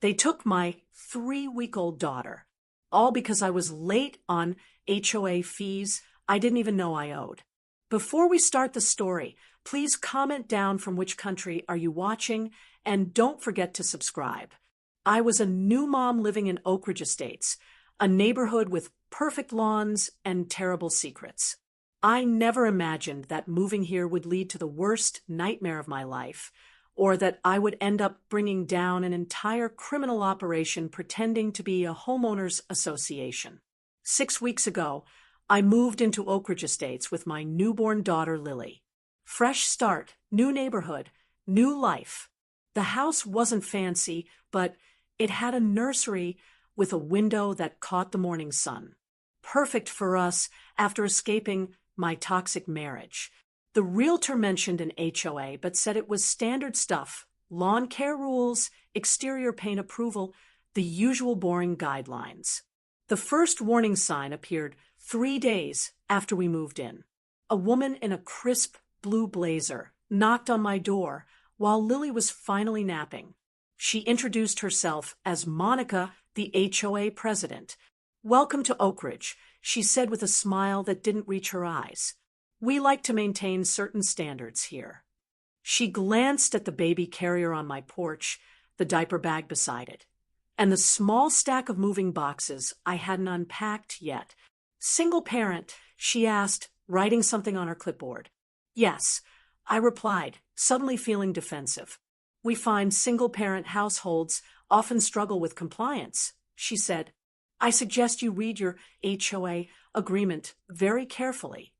They took my 3-week-old daughter, all because I was late on HOA fees I didn't even know I owed. Before we start the story, please comment down from which country are you watching, and don't forget to subscribe. I was a new mom living in Oak Ridge Estates, a neighborhood with perfect lawns and terrible secrets. I never imagined that moving here would lead to the worst nightmare of my life, or that I would end up bringing down an entire criminal operation pretending to be a homeowners association. 6 weeks ago, I moved into Oak Ridge Estates with my newborn daughter, Lily. Fresh start, new neighborhood, new life. The house wasn't fancy, but it had a nursery with a window that caught the morning sun. Perfect for us after escaping my toxic marriage. The realtor mentioned an HOA, but said it was standard stuff: lawn care rules, exterior paint approval, the usual boring guidelines. The first warning sign appeared 3 days after we moved in. A woman in a crisp blue blazer knocked on my door while Lily was finally napping. She introduced herself as Monica, the HOA president. "Welcome to Oak Ridge," she said with a smile that didn't reach her eyes. "We like to maintain certain standards here." She glanced at the baby carrier on my porch, the diaper bag beside it, and the small stack of moving boxes I hadn't unpacked yet. "Single parent?" she asked, writing something on her clipboard. "Yes," I replied, suddenly feeling defensive. "We find single-parent households often struggle with compliance," she said. "I suggest you read your HOA agreement very carefully."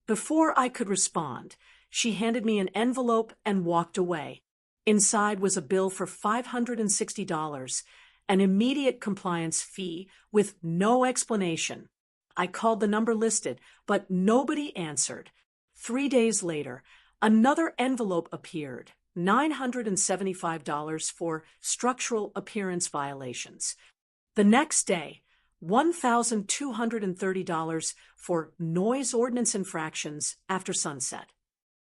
Before I could respond, she handed me an envelope and walked away. Inside was a bill for $560, an immediate compliance fee with no explanation. I called the number listed, but nobody answered. 3 days later, another envelope appeared, $975 for structural appearance violations. The next day, $1,230 for noise ordinance infractions after sunset.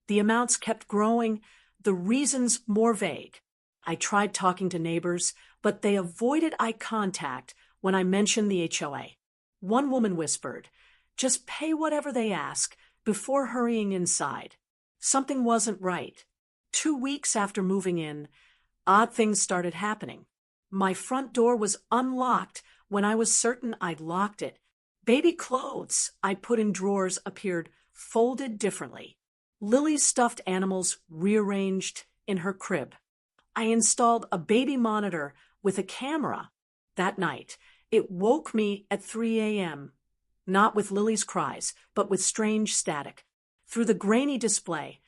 The amounts kept growing, the reasons more vague. I tried talking to neighbors, but they avoided eye contact when I mentioned the HOA. One woman whispered, "Just pay whatever they ask," before hurrying inside. Something wasn't right. 2 weeks after moving in, odd things started happening. My front door was unlocked when I was certain I'd locked it. Baby clothes I put in drawers appeared folded differently. Lily's stuffed animals rearranged in her crib. I installed a baby monitor with a camera. That night, it woke me at 3 a.m., not with Lily's cries, but with strange static. Through the grainy display,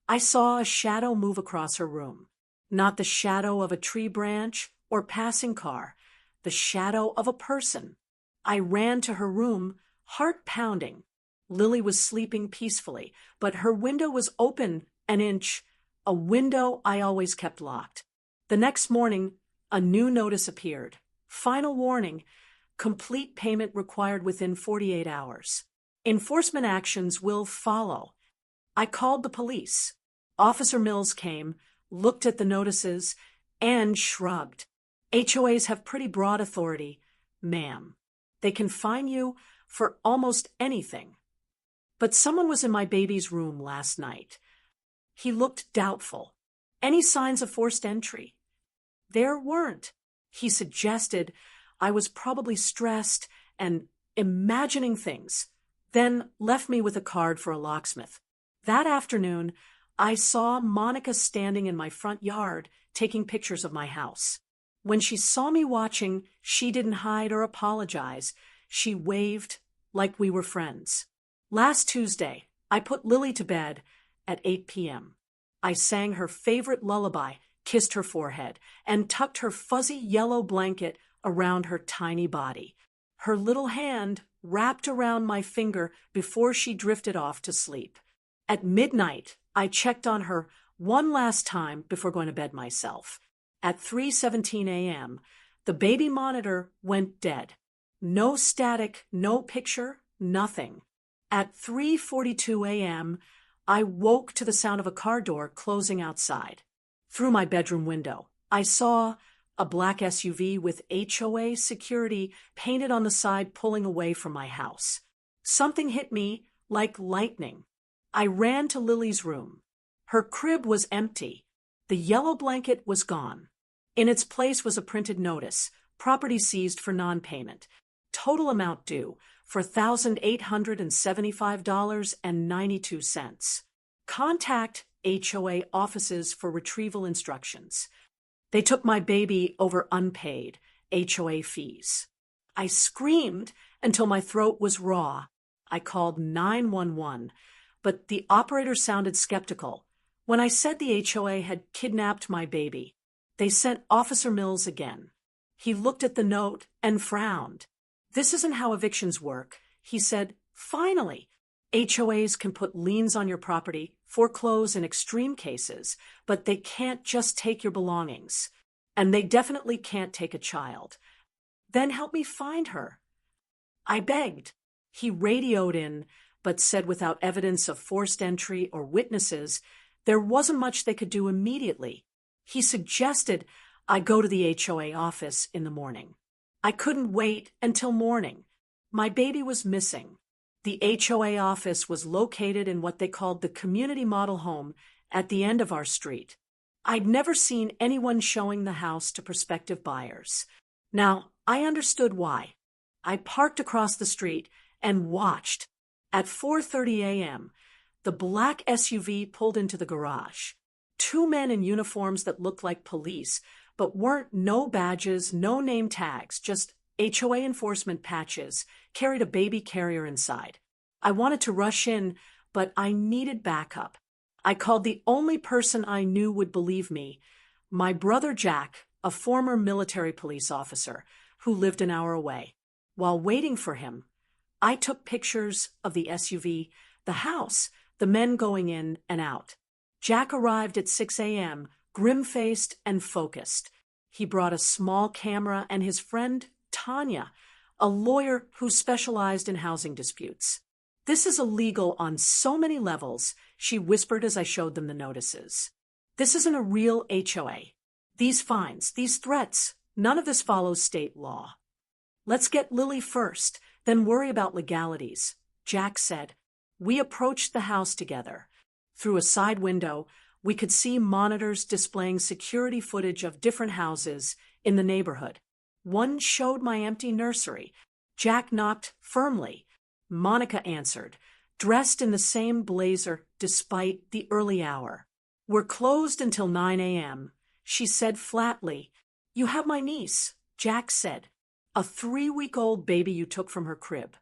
I saw a shadow move across her room. Not the shadow of a tree branch or passing car, the shadow of a person. I ran to her room, heart pounding. Lily was sleeping peacefully, but her window was open an inch, a window I always kept locked. The next morning, a new notice appeared. Final warning: complete payment required within 48 hours. Enforcement actions will follow. I called the police. Officer Mills came, looked at the notices, and shrugged. HOAs have pretty broad authority, ma'am. They can fine you for almost anything. But someone was in my baby's room last night. He looked doubtful. Any signs of forced entry? There weren't. He suggested I was probably stressed and imagining things, then left me with a card for a locksmith. That afternoon, I saw Monica standing in my front yard taking pictures of my house. When she saw me watching, she didn't hide or apologize. She waved like we were friends. Last Tuesday, I put Lily to bed at 8 p.m. I sang her favorite lullaby, kissed her forehead, and tucked her fuzzy yellow blanket around her tiny body. Her little hand wrapped around my finger before she drifted off to sleep. At midnight, I checked on her one last time before going to bed myself. At 3:17 a.m., the baby monitor went dead. No static, no picture, nothing. At 3:42 a.m., I woke to the sound of a car door closing outside. Through my bedroom window, I saw a black SUV with HOA security painted on the side pulling away from my house. Something hit me like lightning. I ran to Lily's room. Her crib was empty. The yellow blanket was gone. In its place was a printed notice, property seized for non-payment. Total amount due, for $1,875.92. Contact HOA offices for retrieval instructions. They took my baby over unpaid HOA fees. I screamed until my throat was raw. I called 911, but the operator sounded skeptical. When I said the HOA had kidnapped my baby, they sent Officer Mills again. He looked at the note and frowned. "This isn't how evictions work," he said. "Finally, HOAs can put liens on your property, foreclose in extreme cases, but they can't just take your belongings. And they definitely can't take a child. Then help me find her." I begged. He radioed in, but said without evidence of forced entry or witnesses, there wasn't much they could do immediately. He suggested I go to the HOA office in the morning. I couldn't wait until morning. My baby was missing. The HOA office was located in what they called the community model home at the end of our street. I'd never seen anyone showing the house to prospective buyers. Now, I understood why. I parked across the street and watched. At 4:30 a.m., the black SUV pulled into the garage. Two men in uniforms that looked like police, but weren't, no badges, no name tags, just HOA enforcement patches, carried a baby carrier inside. I wanted to rush in, but I needed backup. I called the only person I knew would believe me, my brother Jack, a former military police officer who lived an hour away. While waiting for him, I took pictures of the SUV, the house, the men going in and out. Jack arrived at 6 a.m., grim-faced and focused. He brought a small camera and his friend, Tanya, a lawyer who specialized in housing disputes. "This is illegal on so many levels," she whispered as I showed them the notices. "This isn't a real HOA. These fines, these threats, none of this follows state law." "Let's get Lily first, then worry about legalities," Jack said. We approached the house together. Through a side window, we could see monitors displaying security footage of different houses in the neighborhood. One showed my empty nursery. Jack knocked firmly. Monica answered, dressed in the same blazer despite the early hour. "We're closed until 9 a.m., she said flatly. "You have my niece," Jack said. "A 3-week-old baby you took from her crib."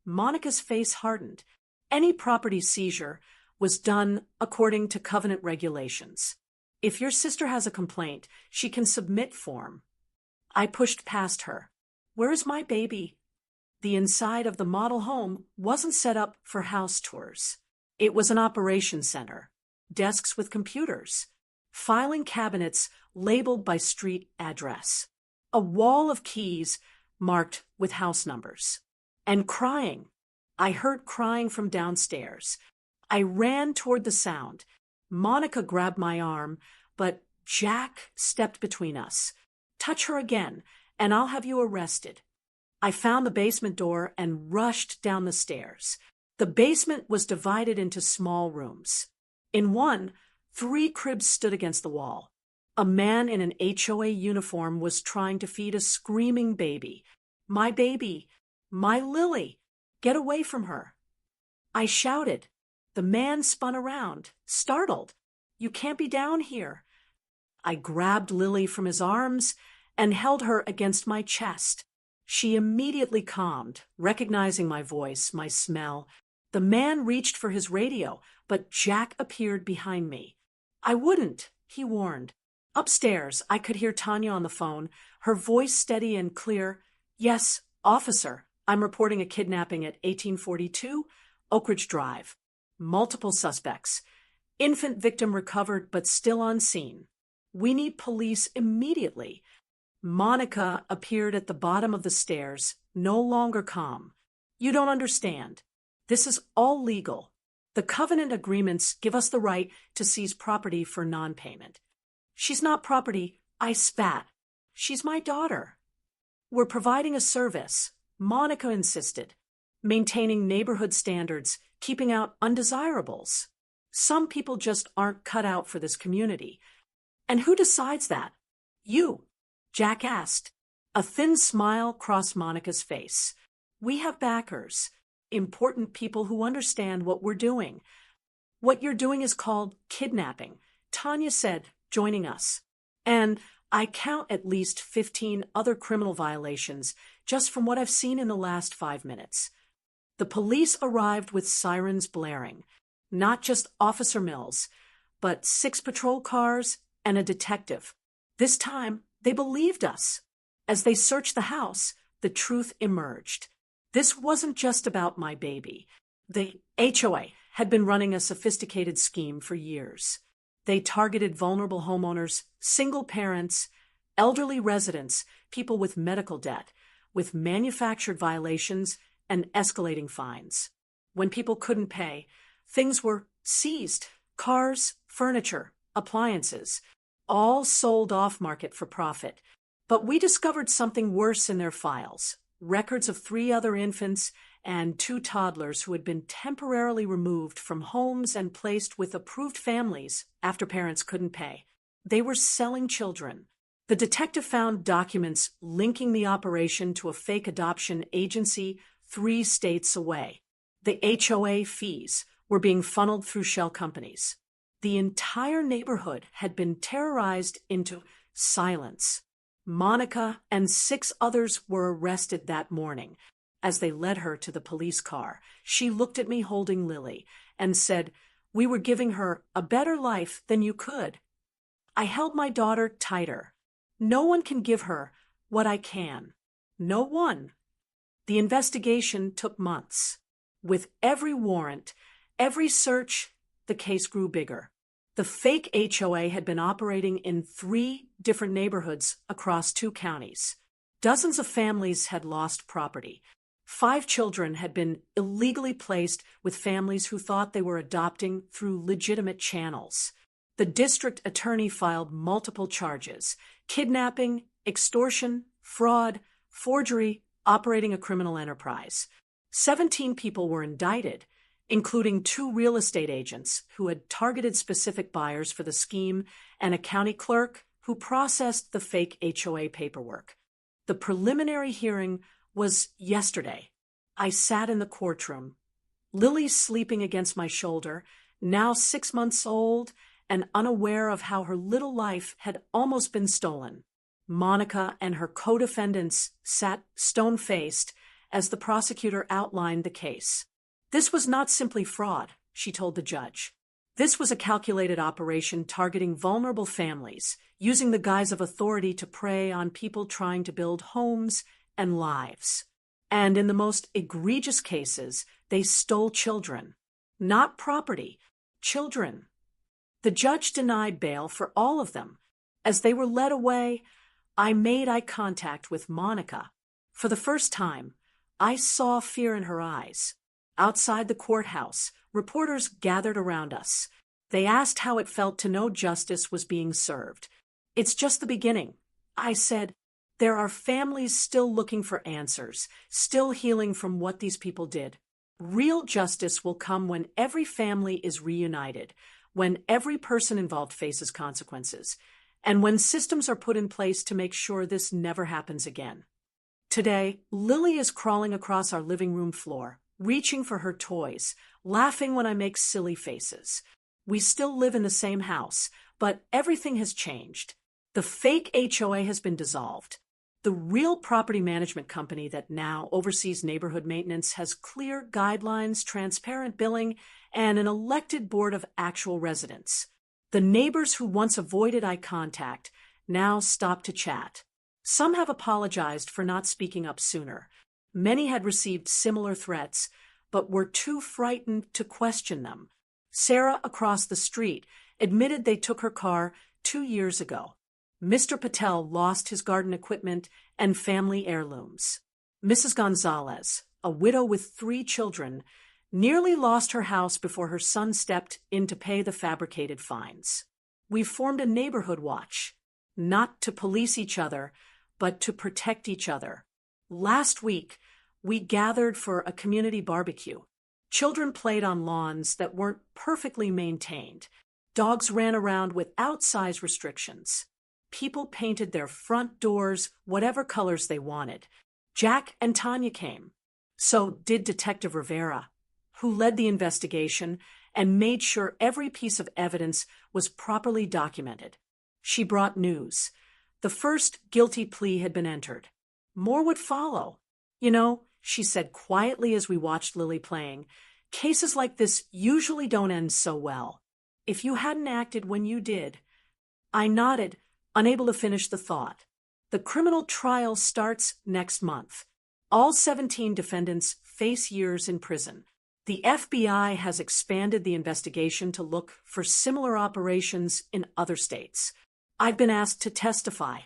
Monica's face hardened. Any property seizure was done according to covenant regulations. If your sister has a complaint, she can submit form. I pushed past her. "Where is my baby?" The inside of the model home wasn't set up for house tours. It was an operations center, desks with computers, filing cabinets labeled by street address, a wall of keys marked with house numbers, and crying. I heard crying from downstairs. I ran toward the sound. Monica grabbed my arm, but Jack stepped between us. "Touch her again, and I'll have you arrested." I found the basement door and rushed down the stairs. The basement was divided into small rooms. In one, 3 cribs stood against the wall. A man in an HOA uniform was trying to feed a screaming baby. "My baby! My Lily! Get away from her!" I shouted. The man spun around, startled. "You can't be down here." I grabbed Lily from his arms and held her against my chest. She immediately calmed, recognizing my voice, my smell. The man reached for his radio, but Jack appeared behind me. "I wouldn't," he warned. Upstairs, I could hear Tanya on the phone, her voice steady and clear. "Yes, officer, I'm reporting a kidnapping at 1842 Oak Ridge Drive. Multiple suspects. Infant victim recovered but still on scene. We need police immediately." Monica appeared at the bottom of the stairs, no longer calm. "You don't understand. This is all legal. The covenant agreements give us the right to seize property for non-payment." "She's not property," I spat. She's my daughter. We're providing a service, Monica insisted, maintaining neighborhood standards, keeping out undesirables. Some people just aren't cut out for this community. And who decides that? You, Jack asked. A thin smile crossed Monica's face. We have backers, important people who understand what we're doing. What you're doing is called kidnapping, Tanya said, joining us. And I count at least 15 other criminal violations just from what I've seen in the last 5 minutes. The police arrived with sirens blaring, not just Officer Mills, but 6 patrol cars and a detective. This time, they believed us. As they searched the house, the truth emerged. This wasn't just about my baby. The HOA had been running a sophisticated scheme for years. They targeted vulnerable homeowners, single parents, elderly residents, people with medical debt, with manufactured violations and escalating fines. When people couldn't pay, things were seized: cars, furniture, appliances, all sold off-market for profit. But we discovered something worse in their files: records of 3 other infants and 2 toddlers who had been temporarily removed from homes and placed with approved families after parents couldn't pay. They were selling children. The detective found documents linking the operation to a fake adoption agency 3 states away. The HOA fees were being funneled through shell companies. The entire neighborhood had been terrorized into silence. Monica and 6 others were arrested that morning. As they led her to the police car, she looked at me holding Lily and said, "We were giving her a better life than you could." I held my daughter tighter. No one can give her what I can. No one. The investigation took months. With every warrant, every search, the case grew bigger. The fake HOA had been operating in 3 different neighborhoods across 2 counties. Dozens of families had lost property. 5 children had been illegally placed with families who thought they were adopting through legitimate channels. The district attorney filed multiple charges: kidnapping, extortion, fraud, forgery, operating a criminal enterprise. 17 people were indicted, including 2 real estate agents who had targeted specific buyers for the scheme and a county clerk who processed the fake HOA paperwork. The preliminary hearing was yesterday. I sat in the courtroom. Lily sleeping against my shoulder, now 6 months old and unaware of how her little life had almost been stolen. Monica and her co-defendants sat stone-faced as the prosecutor outlined the case. This was not simply fraud, she told the judge. This was a calculated operation targeting vulnerable families, using the guise of authority to prey on people trying to build homes and lives. And in the most egregious cases, they stole children. Not property, children. The judge denied bail for all of them. As they were led away, I made eye contact with Monica. For the first time, I saw fear in her eyes. Outside the courthouse, reporters gathered around us. They asked how it felt to know justice was being served. "It's just the beginning," I said. "There are families still looking for answers, still healing from what these people did. Real justice will come when every family is reunited, when every person involved faces consequences, and when systems are put in place to make sure this never happens again." Today, Lily is crawling across our living room floor, reaching for her toys, laughing when I make silly faces. We still live in the same house, but everything has changed. The fake HOA has been dissolved. The real property management company that now oversees neighborhood maintenance has clear guidelines, transparent billing, and an elected board of actual residents. The neighbors who once avoided eye contact now stop to chat. Some have apologized for not speaking up sooner. Many had received similar threats, but were too frightened to question them. Sarah across the street admitted they took her car 2 years ago. Mr. Patel lost his garden equipment and family heirlooms. Mrs. Gonzalez, a widow with 3 children, nearly lost her house before her son stepped in to pay the fabricated fines. We've formed a neighborhood watch. not to police each other, but to protect each other. Last week, we gathered for a community barbecue. Children played on lawns that weren't perfectly maintained. Dogs ran around without size restrictions. People painted their front doors whatever colors they wanted. Jack and Tanya came. So did Detective Rivera, who led the investigation and made sure every piece of evidence was properly documented. She brought news. The first guilty plea had been entered. More would follow. You know, she said quietly as we watched Lily playing, cases like this usually don't end so well. If you hadn't acted when you did. I nodded, unable to finish the thought. The criminal trial starts next month. All 17 defendants face years in prison. The FBI has expanded the investigation to look for similar operations in other states. I've been asked to testify.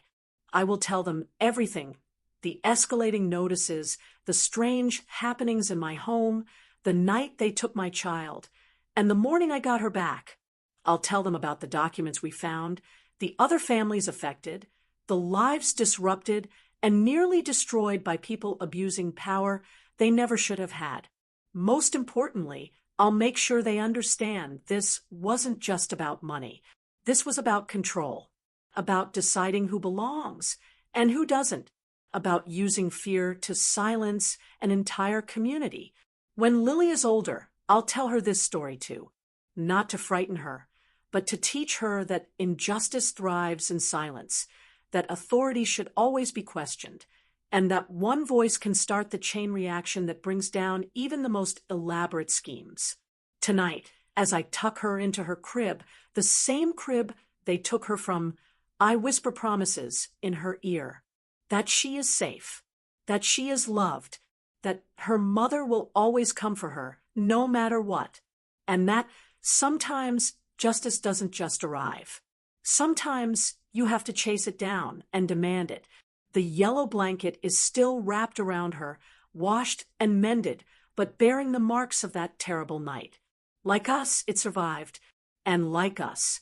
I will tell them everything. The escalating notices, the strange happenings in my home, the night they took my child, and the morning I got her back. I'll tell them about the documents we found, the other families affected, the lives disrupted and nearly destroyed by people abusing power they never should have had. Most importantly, I'll make sure they understand this wasn't just about money. This was about control, about deciding who belongs and who doesn't, about using fear to silence an entire community. When Lily is older, I'll tell her this story too, not to frighten her, but to teach her that injustice thrives in silence, that authority should always be questioned, and that one voice can start the chain reaction that brings down even the most elaborate schemes. Tonight, as I tuck her into her crib, the same crib they took her from, I whisper promises in her ear, that she is safe, that she is loved, that her mother will always come for her, no matter what, and that sometimes justice doesn't just arrive. Sometimes you have to chase it down and demand it. The yellow blanket is still wrapped around her, washed and mended, but bearing the marks of that terrible night. Like us, it survived, and like us,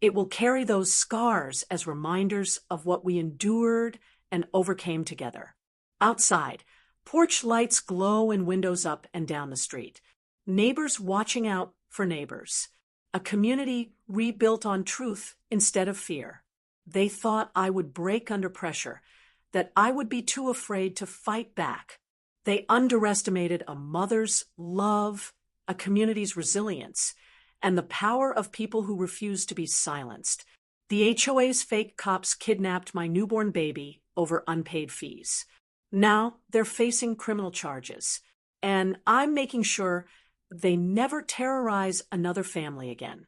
it will carry those scars as reminders of what we endured and overcame together. Outside, porch lights glow in windows up and down the street. Neighbors watching out for neighbors. A community rebuilt on truth instead of fear. They thought I would break under pressure, that I would be too afraid to fight back. They underestimated a mother's love, a community's resilience, and the power of people who refuse to be silenced. The HOA's fake cops kidnapped my newborn baby over unpaid fees. Now they're facing criminal charges, and I'm making sure they never terrorize another family again.